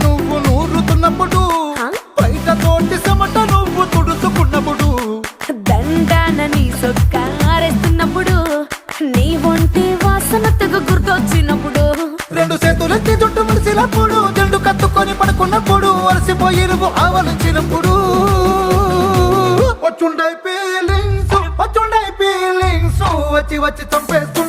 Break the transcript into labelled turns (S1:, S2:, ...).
S1: నువ్వు నూరుతున్నప్పుడు, బయట తోటి చెమట నువ్వు తుడుచుకున్నప్పుడు,
S2: దండాన నీ సొక్కారేస్తున్నప్పుడు, నీ ఒంటి వాసన తెగ గుర్తొచ్చినప్పుడు,
S1: రెండు చేతులెత్తి జుట్టు ముడిసినప్పుడు, జండు కత్తుకొని పడుకున్నప్పుడు, అలసిపోయి నువ్వు ఆవలించినప్పుడు, వచ్చుండై ఫీలింగ్స్ వచ్చి వచ్చి చంపేస్తు